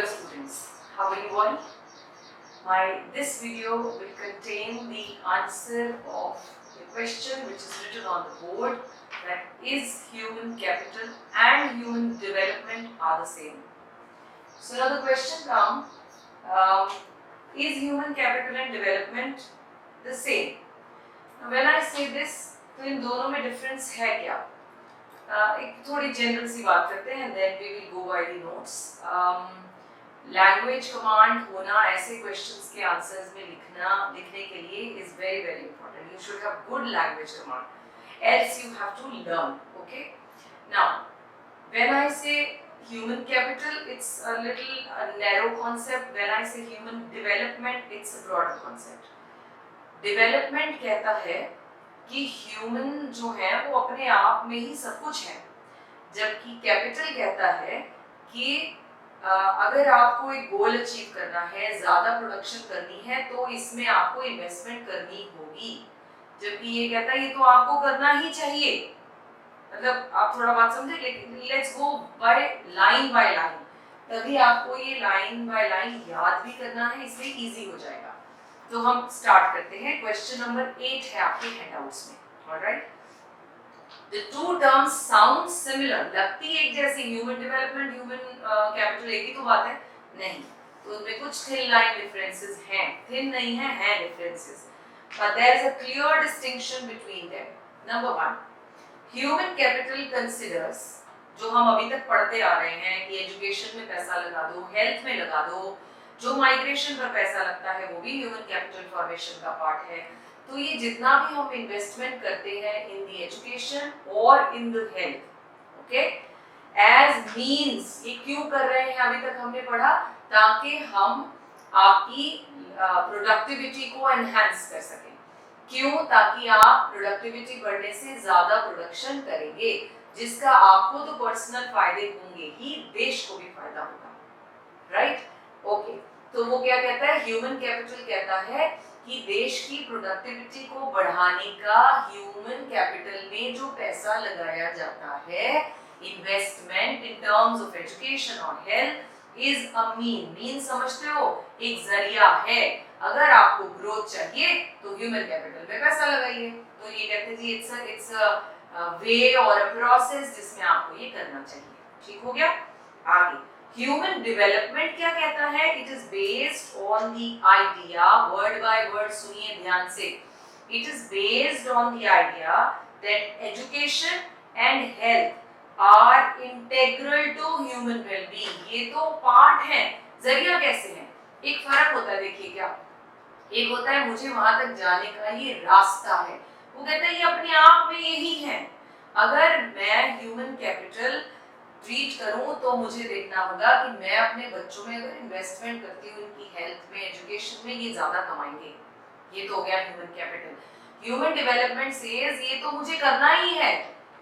students, how are you all? This video will contain the answer of the question which is written on the board, that is human capital and human development are the same. So now the question comes, is human capital and development the same? Now when I say this, तो इन दोनों में difference है क्या? एक थोड़ी general सी बात करते हैं, then we will go by the notes. Language command होना ऐसे क्वेश्चंस के आंसर्स में लिखने के लिए is very very important. You should have good language command, else you have to learn. Okay, now when I say human capital, it's a little narrow concept. When I say human development, it's a broader concept. Development कहता है कि human जो है वो अपने आप में ही सब कुछ है, जबकि capital कहता है कि अगर आपको एक गोल अचीव करना है, ज़्यादा प्रोडक्शन करनी है, तो इसमें आपको इन्वेस्टमेंट करनी होगी. जबकि ये कहता है ये तो आपको करना ही चाहिए. मतलब आप थोड़ा बात समझे, लेकिन लेट्स गो बाय लाइन, तभी आपको ये लाइन बाय लाइन याद भी करना है, इसलिए इजी हो जाएगा. तो हम स्टार्ट करते हैं. क्वेश्चन नंबर 8 है आपके हैंडआउट्स में. Alright, The two terms sound similar. लगती एक जैसी, ह्यूमन डेवलपमेंट, ह्यूमन कैपिटल एक ही तो बात है. नहीं, तो उनमें कुछ थिन लाइन डिफरेंसेस हैं. थिन नहीं है differences, but there is a clear distinction between them. Number 1, human capital considers, जो हम अभी तक पढ़ते आ रहे हैं कि एजुकेशन में पैसा लगा दो, हेल्थ में लगा दो, जो माइग्रेशन पर पैसा लगता है वो भी ह्यूमन कैपिटल फॉर्मेशन का पार्ट है. तो ये जितना भी हम इन्वेस्टमेंट करते हैं इन द एजुकेशन और in the health, okay, as means, ये क्यों कर रहे हैं अभी तक हमने पढ़ा, ताकि हम आपकी प्रोडक्टिविटी को एनहांस कर सकें. क्यों? ताकि आप प्रोडक्टिविटी बढ़ने से ज्यादा प्रोडक्शन करेंगे, जिसका आपको तो पर्सनल फायदे होंगे ही, देश को भी फायदा होगा. राइट? ओके, तो वो क्या कहता है, ह्यूमन कैपिटल कहता है कि देश की प्रोडक्टिविटी को बढ़ाने का ह्यूमन कैपिटल में जो पैसा लगाया जाता है, investment in terms of education और हेल्थ, इज अ मीन समझते हो, एक जरिया है. अगर आपको ग्रोथ चाहिए तो ह्यूमन कैपिटल में पैसा लगाइए. तो ये कहते हैं जी इट्स अ वे और अ प्रोसेस जिसमें आपको ये करना चाहिए. ठीक हो गया? आगे ह्यूमन डेवलपमेंट क्या कहता है, it is based on the idea, word by word सुनिए ध्यान से. It is based on the idea that education and health are integral to human wellbeing. ये तो पार्ट है, जरिया कैसे है. एक फर्क होता है, देखिए क्या, एक होता है मुझे वहां तक जाने का ये रास्ता है, वो कहता है ये अपने आप में यही है. अगर मैं ह्यूमन कैपिटल ट्रीट करूं तो मुझे देखना होगा कि मैं अपने बच्चों में अगर इन्वेस्टमेंट करती हूँ, उनकी हेल्थ में, एजुकेशन में, ये ज्यादा कमाएंगे. ये तो हो गया human capital. Human development says ये तो मुझे करना ही है,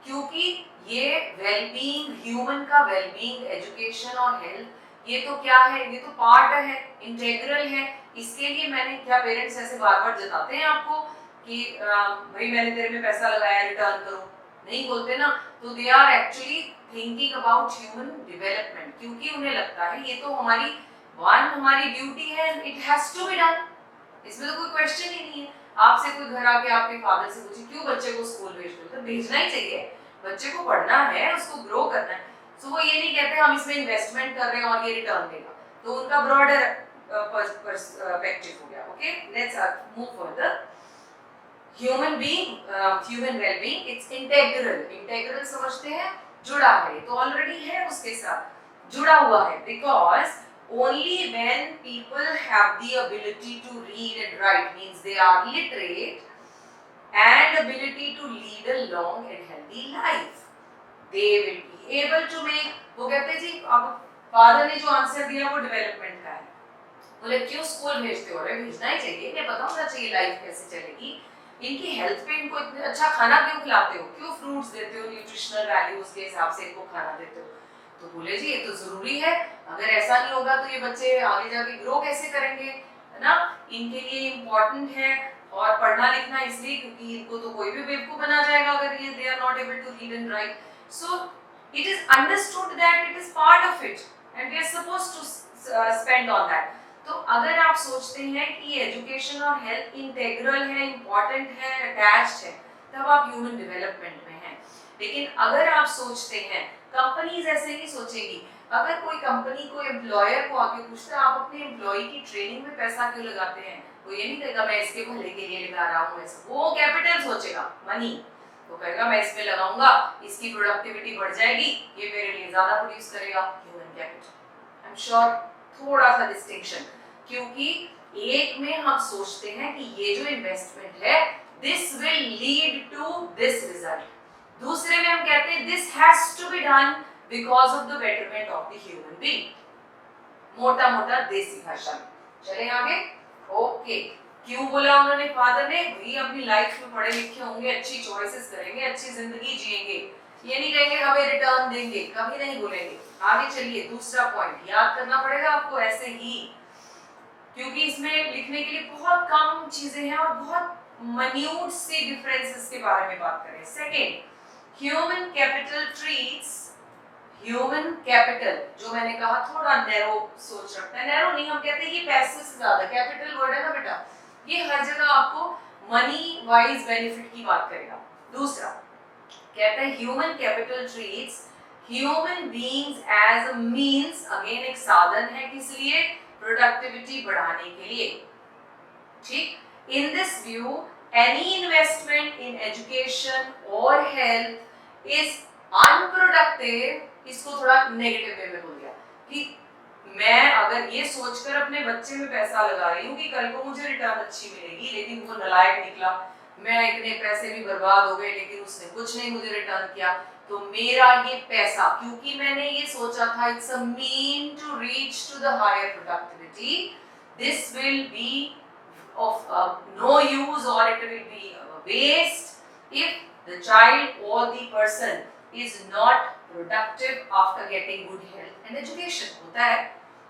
क्योंकि ये वेलबीइंग, ह्यूमन का वेलबीइंग, एजुकेशन और हेल्थ, ये तो क्या है, ये तो पार्ट है, इंटेग्रल है. इसके लिए मैंने, क्या पेरेंट्स ऐसे बार बार जताते हैं आपको कि भाई मैंने तेरे में पैसा लगाया, रिटर्न करो, नहीं बोलते ना. तो they are actually thinking about human development, क्योंकि उन्हें लगता है ये तो हमारी ड्यूटी है, it has to be done. इसमें तो कोई क्वेश्चन ही नहीं है. आपसे कोई घर आके आपके फादर से पूछे क्यों बच्चे को स्कूल भेजते हो, तो भेजना ही चाहिए. बच्चे को पढ़ना है, उसको ग्रो करना है. सो वो ये नहीं कहते हम इसमें इन्वेस्टमेंट कर रहे हैं और ये रिटर्न देगा. तो उनका ब्रॉडर पर्सपेक्टिव हो गया. Okay, let's move further. Human wellbeing, it's integral समझते हैं, जुड़ा है, तो ऑलरेडी है, उसके साथ जुड़ा हुआ है. Because only when people have the ability to read and write, means they are literate and ability to lead a long and healthy life, they will be able to make. वो कहते हैं जी, अब फादर ने जो answer दिया वो development का है. बोले क्यों स्कूल भेजते हो, भेजना ही चाहिए, इन्हें पता होना चाहिए लाइफ कैसे चलेगी, इनकी हेल्थ पे इनको इतना अच्छा खाना क्यों खिलाते हो, क्यों फ्रूट्स देते हो, न्यूट्रिशनल वैल्यूज के हिसाब से इनको खाना देते हो. तो बोले जी ये तो जरूरी है, अगर ऐसा नहीं होगा तो ये बच्चे आगे जाके ग्रो कैसे करेंगे, है ना. इनके लिए इम्पोर्टेंट है. और पढ़ना लिखना इसलिए क्योंकि इनको तो कोई भी बेवकूफ बना जाएगा अगर ये they are not able to read and write. So it is understood that it is part of it and we are supposed to spend on that. तो अगर आप सोचते हैं कि एजुकेशन और हेल्थ इंटेग्रल है, इम्पोर्टेंट है, अटैच्ड है, तब आप ह्यूमन डेवलपमेंट में हैं। लेकिन अगर आप सोचते हैं, कंपनीज ऐसे नहीं सोचेगी। अगर कोई कंपनी को एम्प्लॉयर को आके पूछता है आप अपने एम्प्लॉय की ट्रेनिंग में पैसा क्यों लगाते हैं, वो ये नहीं कहेगा मैं इसके भले के लिए लगा रहा हूँ, ऐसा वो कैपिटल सोचेगा, मनी। वो कहेगा मैं इसमें लगाऊंगा, इसकी प्रोडक्टिविटी बढ़ जाएगी, ये मेरे लिए ज्यादा प्रोड्यूस करेगा, human capital. I am sure थोड़ा सा डिस्टिंक्शन, क्योंकि एक में हम सोचते हैं कि ये जो इन्वेस्टमेंट है this will lead to this result, दूसरे में हम कहते हैं this has to be done because of the betterment of the human being. मोटा मोटा देसी भाषा में चले आगे। ओके, क्यों बोला उन्होंने फादर ने, भी अपनी लाइफ में पढ़े लिखे होंगे, अच्छी चॉइसेस करेंगे, अच्छी जिंदगी जिएंगे, ये नहीं कहेंगे हमें रिटर्न देंगे, कभी नहीं बोलेंगे। आगे चलिए, दूसरा पॉइंट याद करना पड़ेगा आपको ऐसे ही, क्योंकि इसमें लिखने के लिए बहुत कम चीजें हैं और बहुत minute सी डिफरेंसेस के बारे में बात करें। Second, human capital treats, human capital जो मैंने कहा थोड़ा नैरो सोच रखता है, नैरो नहीं, हम कहते हैं ये पैसे से ज्यादा, कैपिटल वर्ड है ना बेटा, ये हर जगह आपको मनी वाइज बेनिफिट की बात करेगा। दूसरा कहते हैं human capital treats human beings as a means, again एक साधन है, किस लिए, प्रोडक्टिविटी बढ़ाने के लिए। ठीक, in this view any investment in education और हेल्थ इज अनप्रोडक्टिव, इसको थोड़ा नेगेटिव वे में बोल दिया कि मैं अगर ये सोचकर अपने बच्चे में पैसा लगा रही हूँ कि कल को मुझे रिटर्न अच्छी मिलेगी, लेकिन वो नालायक निकला, मैं इतने पैसे भी बर्बाद हो गए लेकिन उसने कुछ नहीं मुझे रिटर्न किया, तो मेरा ये पैसा, क्योंकि मैंने ये सोचा था it's a mean to reach to the higher productivity, this will be of no use or it will be waste if the child or the person is not productive after getting good health and education। होता है,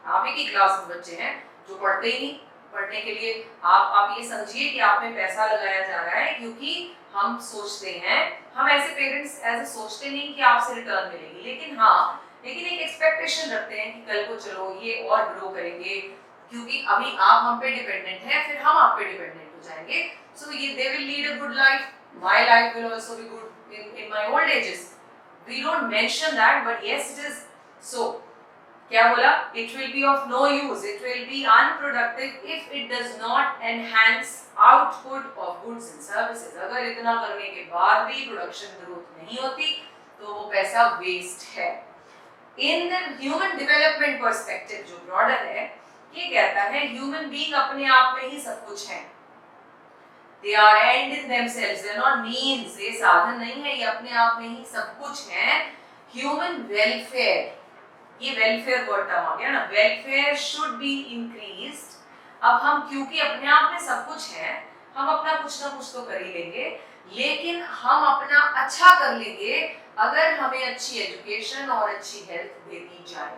आप एक ही class में बच्चे हैं जो पढ़ते ही नहीं, पढ़ने के लिए आप ये समझिए कि आप में पैसा लगाया जा रहा है, क्योंकि हम सोचते हैं, हम ऐसे पेरेंट्स ऐसे सोचते नहीं कि आपसे रिटर्न मिलेगी, लेकिन एक एक्सपेक्टेशन रखते हैं कि कल को चलो ये और ग्रो करेंगे, क्योंकि अभी आप हम पे डिपेंडेंट हैं, फिर हम आप पे डिपेंडेंट हो जाएंगे, सो ये they will lead a good life, my life will also be good in my old ages. We don't mention that but yes it is so. क्या बोला, it will be of no use, it will be unproductive if it does not enhance output of goods and services. अगर इतना करने के बाद भी production growth नहीं होती तो वो पैसा वेस्ट है। In the human development perspective जो ब्रॉडर है, ये कहता है ह्यूमन बीइंग अपने आप में ही सब कुछ है, they are end in themselves, they are not means, ये साधन नहीं है, ये अपने आप में ही सब कुछ है। ह्यूमन वेलफेयर, ये वेलफेयर वर्ड टर्म आ गया ना, वेलफेयर शुड बी इंक्रीज्ड। अब हम क्योंकि अपने आप में सब कुछ है, हम अपना कुछ ना कुछ तो कर ही लेंगे, लेकिन हम अपना अच्छा कर लेंगे अगर हमें अच्छी एजुकेशन और अच्छी हेल्थ दे दी जाए।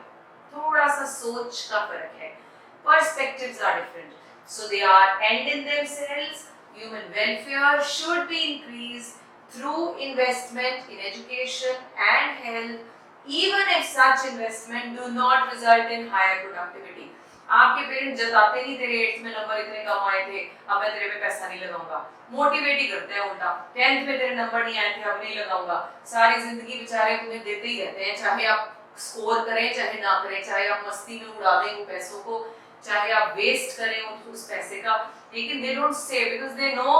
थोड़ा सा सोच का फर्क है, perspectives are different, so they are end in themselves. Human welfare should be increased through investment in education and health, even if such investment do not result in higher productivity. आपके parents जताते नहीं तेरे 8th में number इतने कम आए थे, अब मैं तेरे पे पैसा नहीं लगाऊंगा, मोटिवेट ही करते हैं उल्टा, 10th में तेरे नंबर नहीं आए थे अब नहीं लगाऊंगा, सारी जिंदगी बेचारे तुम्हें देते ही रहते हैं, चाहे आप स्कोर करें चाहे ना करें, चाहे आप मस्ती में उड़ा दें वो पैसों को, चाहे आप वेस्ट करें उस पैसे का, लेकिन they don't say, because they know.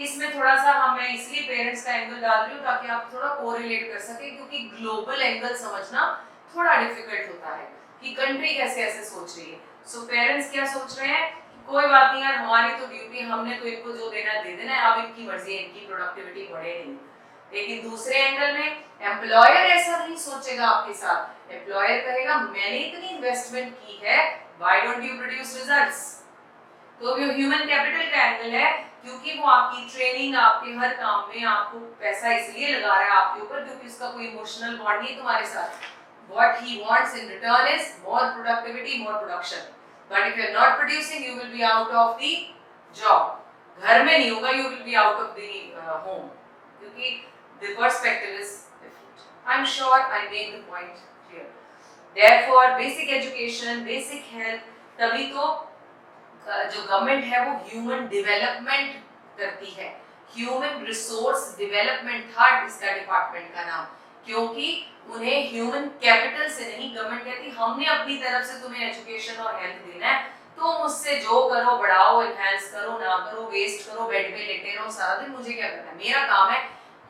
इसमें थोड़ा सा मैं इसलिए पेरेंट्स का एंगल डाल रही हूँ ताकि आप थोड़ा कोरिलेट कर सके, क्योंकि ग्लोबल एंगल समझना थोड़ा डिफिकल्ट होता है कि कंट्री कैसे ऐसे सोच रही है। सो पेरेंट्स क्या सोच रहे हैं, कोई बात नहीं यार, हमारी तो ड्यूटी, हमने तो इनको जो देना है दे देना है, अब इनकी मर्जी है, इनकी प्रोडक्टिविटी बढ़े नहीं। लेकिन दूसरे एंगल में एम्प्लॉयर ऐसा नहीं सोचेगा आपके साथ, एम्प्लॉयर कहेगा मैंने इतनी इन्वेस्टमेंट की है, why don't you produce results. तो ये ह्यूमन कैपिटल का एंगल है, क्योंकि वो आपकी ट्रेनिंग, आपके हर काम में आपको पैसा इसलिए लगा रहा है आपके ऊपर क्योंकि उसका कोई इमोशनल बॉन्ड नहीं तुम्हारे साथ। What he wants in return is more productivity, more production. But if you are not producing, you will be out of the job. घर में नहीं होगा, you will be out of the home. क्योंकि the perspective is different. I'm sure I made the point clear. Therefore basic education, basic health, तभी तो जो government है वो ह्यूमन डेवलपमेंट करती है। ह्यूमन रिसोर्स डेवलपमेंट था इसका डिपार्टमेंट का नाम, क्योंकि उन्हें ह्यूमन कैपिटल से नहीं, गवर्नमेंट कहती हमने अपनी तरफ से तुम्हें एजुकेशन और हेल्थ देना है, तुम मुझसे जो करो बढ़ाओ, एनहांस करो, ना करो, वेस्ट करो, बेड पे लेटे रहो सारा दिन, मुझे क्या करना है, मेरा काम है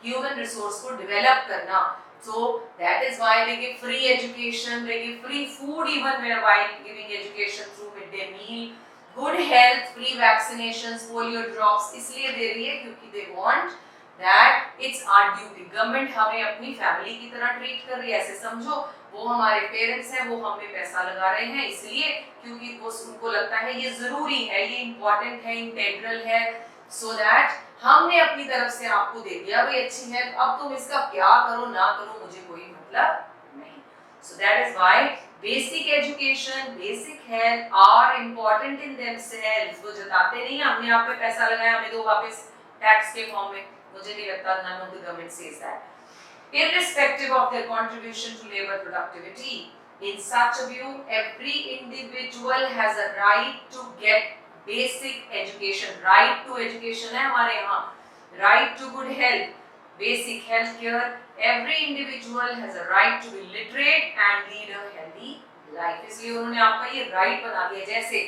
ह्यूमन रिसोर्स को डेवलप करना। So that is why they give free education, they give free food even while giving education through midday meal, good health, free vaccinations, polio drops, इसलिए दे रही है क्योंकि they want that it's our duty। Government हमें अपनी family की तरह treat कर रही है, ऐसे समझो वो हमारे पेरेंट्स हैं, वो हमें पैसा लगा रहे हैं इसलिए क्योंकि वो उनको लगता है ये जरूरी है, ये इम्पोर्टेंट है, इंटेग्रल है, so that हमने अपनी तरफ से आपको दे दिया भाई अच्छी है, अब तुम इसका क्या करो ना करो मुझे कोई मतलब नहीं। So that is why basic education, basic health are important in themselves। वो जताते नहीं हमने आप पे पैसा लगाया हमें दो वापस टैक्स के फॉर्म में, मुझे नहीं लगता none of the government says that। Irrespective of their contribution to labor productivity, in such a view every individual has a right to get basic education। right to education है हमारे यहाँ, right to good health, basic health care, every individual has a right to be literate and lead a healthy life। इसलिए उन्होंने आपका ये right बना दिया, जैसे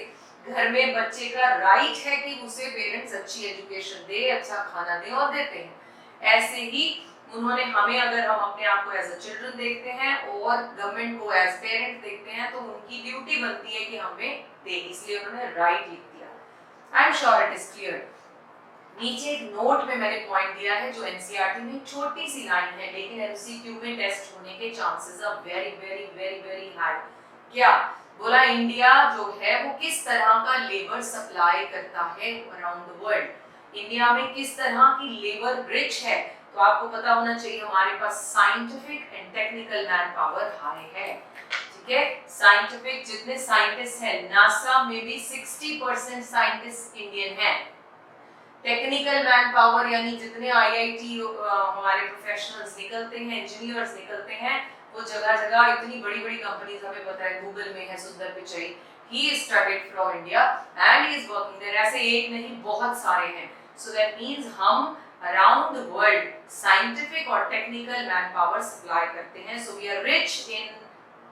घर में बच्चे का right है कि उसे पेरेंट्स अच्छी एजुकेशन दे, अच्छा खाना दे और देते हैं, ऐसे ही उन्होंने हमें, अगर हम अपने आप को एज अ चिल्ड्रन देखते हैं और गवर्नमेंट को एज पेरेंट देखते हैं तो उनकी ड्यूटी बनती है कि हमें दे, इसलिए उन्होंने राइट लिख दिया। I am sure it is clear. नीचे एक नोट में मैंने पॉइंट दिया है जो एनसीईआरटी में छोटी सी लाइन है, लेकिन एमसीक्यू में टेस्ट होने के chances are very very very very high. क्या बोला, इंडिया जो है वो किस तरह का लेबर सप्लाई करता है अराउंड द वर्ल्ड, इंडिया में किस तरह की लेबर रिच है, तो आपको पता होना चाहिए हमारे पास scientific and technical man power high है, ठीक है। साइंटिफिक जितने साइंटिस्ट हैं, नासा में भी 60% साइंटिस्ट इंडियन हैं। टेक्निकल मैन पावर यानी जितने आईआईटी हमारे प्रोफेशनल्स निकलते हैं, इंजीनियर्स निकलते हैं, वो जगह जगह इतनी बड़ी बड़ी कंपनीज, हमें पता है गूगल में है Sundar Pichai, he is studied from India and he is working there, ऐसे एक नहीं बहुत सारे हैं। सो दैट मींस हम around the world scientific or technical manpower supply करते हैं, so we are rich in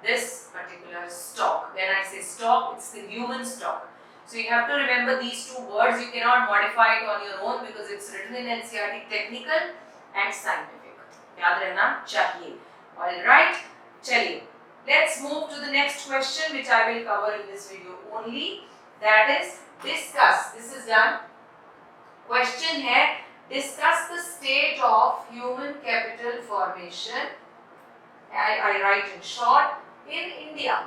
this particular stock। when I say stock, it's the human stock, so you have to remember these two words, you cannot modify it on your own because it's written in NCERT, technical and scientific, याद रहना चाहिए। all right, चलिए let's move to the next question which I will cover in this video only, that is discuss, this is done। question है discuss the state of human capital formation, I write in short in India।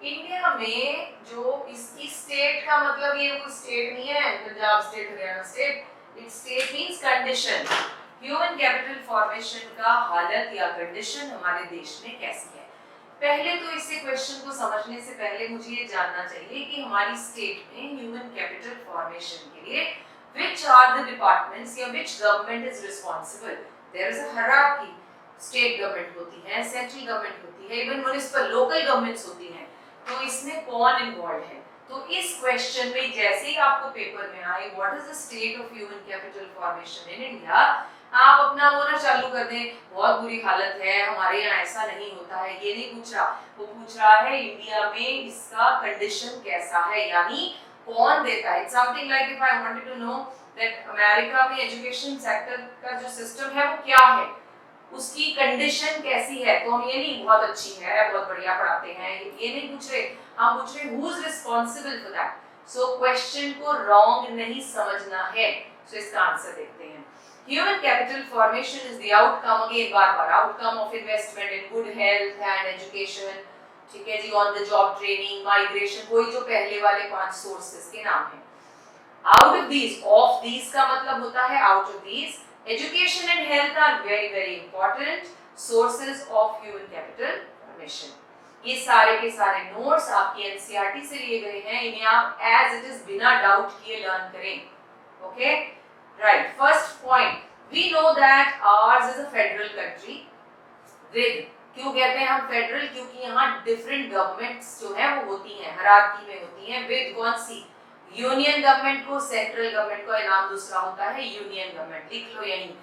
India में जो इसकी state का मतलब, ये कोई state नहीं है Punjab state Haryana state, it state means condition, human capital formation का हालत या कंडीशन हमारे देश में कैसी है। पहले तो इसे क्वेश्चन को समझने से पहले मुझे ये जानना चाहिए कि हमारी स्टेट में ह्यूमन कैपिटल फॉर्मेशन के लिए which are the departments या which government is responsible। there is a hierarchy, state government होती है, central government होती है, even municipal local governments होती हैं, तो इसमें कौन इन्वॉल्व है। तो इस क्वेश्चन में जैसे ही आपको पेपर में आए what is the state of human capital formation in India, आप अपना वो ना चालू कर दें बहुत बुरी हालत है हमारे यहाँ ऐसा नहीं होता है, ये नहीं पूछ रहा, वो पूछ रहा है इंडिया में इसका कंडीशन कैसा है, यानी कौन देता है। It's something like if I wanted to know that America में एजुकेशन सेक्टर का जो सिस्टम है वो क्या है, उसकी कंडीशन कैसी है, तो हम ये नहीं बहुत अच्छी है बहुत बढ़िया पढ़ाते हैं ये नहीं पूछ रहे, हम पूछ रहे who is responsible for that. So question को रॉन्ग नहीं समझना है। सो इसका आंसर देखते हैं। Human capital formation is the outcome, again बार-बार outcome of investment in good health and education, ठीक है जी, on the job training, migration, कोई जो पहले वाले 5 सोर्सेस के नाम हैं। आउट ऑफ दीज का मतलब होता है out of these education and health are very very important sources of human capital formation। ये सारे के सारे नोट्स आपकी एनसीईआरटी से लिए गए हैं, इन्हें आप एज इट इज बिना डाउट किए लर्न करें। Okay right, first point, we know that ours is a federal country with क्यों कहते हैं हम फेडरल? क्योंकि यहाँ डिफरेंट गवर्नमेंट्स जो है वो होती हैं, हायरार्की में होती हैं, विद कौन सी? यूनियन गवर्नमेंट को, सेंट्रल गवर्नमेंट का नाम दूसरा होता है यूनियन गवर्नमेंट। लिख लो यहीं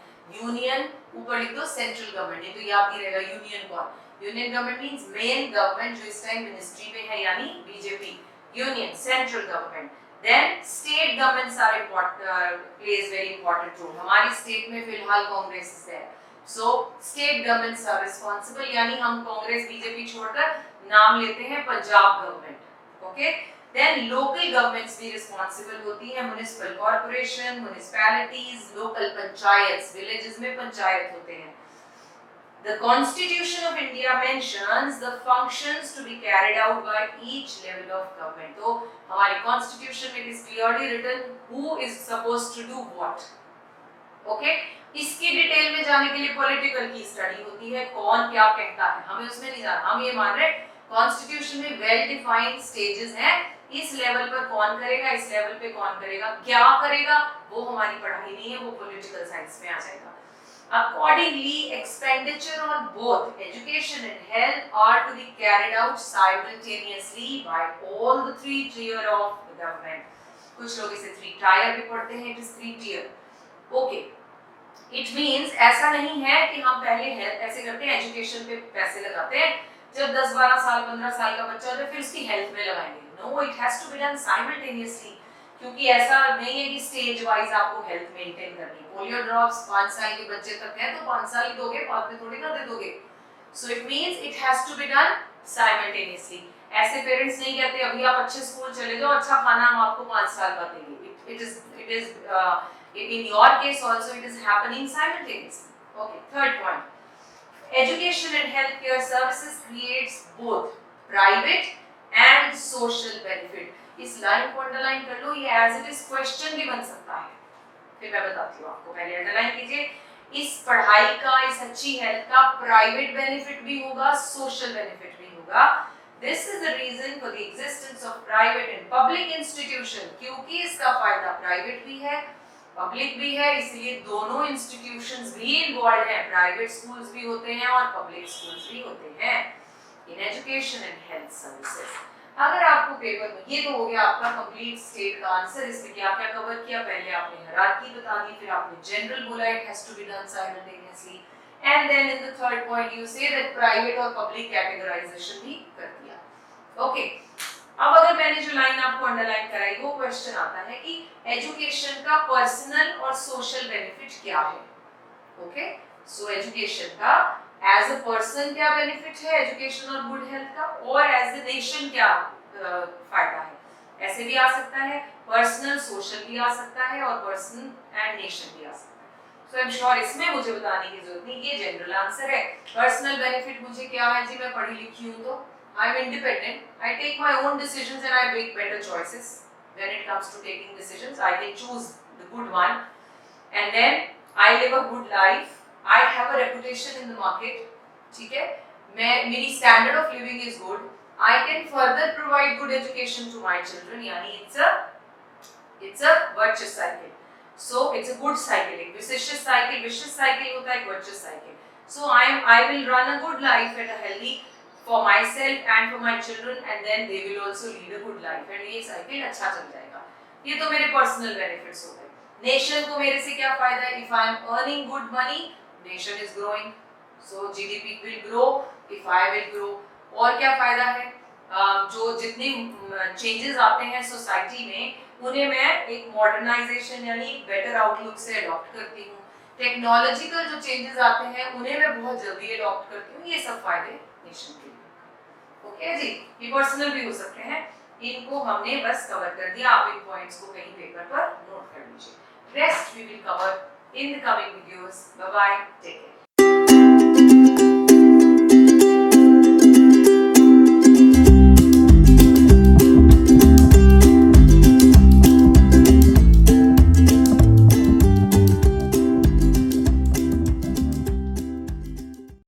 यूनियन, ऊपर लिख दो सेंट्रल गवर्नमेंट, ये तो याद नहीं रहेगा। यूनियन कौन? Union government means main government जो इस टाइम मिनिस्ट्री में है, यानी BJP. Union, central government. Then state governments are important, plays very important role. हमारी स्टेट में फिलहाल कांग्रेस है, so state governments are responsible, यानी हम कांग्रेस बीजेपी छोड़कर नाम लेते हैं Punjab government. Okay, then local governments भी रिस्पांसिबल होती है, municipal corporation, municipalities, local panchayat, villages में पंचायत होते हैं। The Constitution of India mentions the functions to be carried out by each level of government. तो हमारे Constitution में it is clearly written who is supposed to do what. Okay? इसकी detail में जाने के लिए पॉलिटिकल की स्टडी होती है, कौन क्या कहता है, हमें उसमें नहीं जाना। हम ये मान रहे कॉन्स्टिट्यूशन में वेल डिफाइंड स्टेजेस हैं, इस लेवल पर कौन करेगा, इस लेवल पे कौन करेगा, क्या करेगा, वो हमारी पढ़ाई नहीं है, वो पॉलिटिकल साइंस में आ जाएगा। Accordingly, expenditure on both education and health are to be carried out simultaneously by all the three tier of the government. कुछ लोग इसे 3 tier भी पढ़ते हैं, it is 3 tier. Okay. It means ऐसा नहीं है कि हम पहले हेल्थ ऐसे करते हैं, एजुकेशन पे पैसे लगाते हैं, जब 10-12 साल 15 साल का बच्चा हो तो फिर उसकी हेल्थ में लगाएंगे। No, it has to be done simultaneously. क्योंकि ऐसा नहीं है कि स्टेज वाइज आपको हेल्थ मेंटेन करनी है। पोलियो ड्रॉप्स 5 साल के बच्चे तक है तो 5 साल ही दोगे, बाद में थोड़ी ना दे दोगे। So it means it has to be done simultaneously. ऐसे पेरेंट्स नहीं कहते अभी आप अच्छे स्कूल चले जाओ, अच्छा खाना हम आपको 5 साल बाद देंगे। It is in your case also it is happening simultaneously. Okay, third point, education and healthcare services creates both private and social benefit. इस लाइन को अंडरलाइन कर लो, ये एज इट इज क्वेश्चन भी बन सकता है, फिर मैं बताती हूँ आपको। पहले अंडरलाइन कीजिए, इस पढ़ाई का, इस अच्छी हेल्थ का प्राइवेट बेनिफिट भी होगा, सोशल बेनिफिट भी होगा। This is the reason for the existence of private and public institution, क्योंकि इसका फायदा प्राइवेट भी है पब्लिक भी है, इसलिए दोनों इंस्टीट्यूशंस भी इन्वॉल्व हैं। प्राइवेट स्कूल्स भी होते हैं और पब्लिक स्कूल्स भी होते हैं in education and health services. अगर आपको पेपर में, ये तो हो गया आपका कंप्लीट स्टेट का आंसर, इसमें क्या क्या कवर किया, पहले आपने हायरार्की बता दी, फिर आपने जनरल बोला it has to be done simultaneously, and then in the third point you say that private और पब्लिक कैटेगराइजेशन भी कर दिया। ओके, अब अगर मैंने जो लाइन आपको अंडरलाइन कराई, वो क्वेश्चन आता है कि एजुकेशन का पर्सनल और सोशल बेनिफिट क्या है। ओके, सो एजुकेशन का एज अ पर्सन क्या बेनिफिट है एजुकेशन और गुड हेल्थ का, और एज अ नेशन क्या फायदा है। ऐसे भी आ सकता है, पर्सनल सोशल भी आ सकता है, और पर्सन एंड नेशन भी आ सकता है। सो आई एम श्योर इसमें मुझे बताने की जरूरत नहीं, ये जनरल आंसर है। पर्सनल बेनिफिट मुझे क्या है जी, मैं पढ़ी लिखी हूँ तो I am independent. I take my own decisions and I make better choices. When it comes to taking decisions, I can choose the good one, and then I live a good life. I have a reputation in the market. ठीक है, मेरी standard of living is good. I can further provide good education to my children. यानी it's a virtuous cycle. So it's a good cycle. एक vicious cycle होता है, एक virtuous cycle. So I will run a good life at a healthy for myself and for my children, and then they will also lead a good life, and ये cycle अच्छा चल जाएगा। ये तो मेरे पर्सनल बेनिफिट्स हो गए। Nation को मेरे से क्या फायदा है? If I am earning good money, nation is growing, so GDP will grow if I will grow। और क्या फायदा है? जो जितने चेंजेस आते हैं सोसाइटी में, उन्हें मैं एक मॉडर्नाइजेशन यानी बेटर आउटलुक से अडॉप्ट करती हूँ। टेक्नोलॉजिकल जो चेंजेस आते हैं उन्हें मैं बहुत जल्दी अडॉप्ट करती हूँ। ये सब फायदे नेशन के। ओके जी, ये पर्सनल भी हो सकते हैं, इनको हमने बस कवर कर दिया। आप इन पॉइंट्स को कहीं पेपर पर नोट कर लीजिए। Rest we will cover in the coming videos. Bye bye, take care.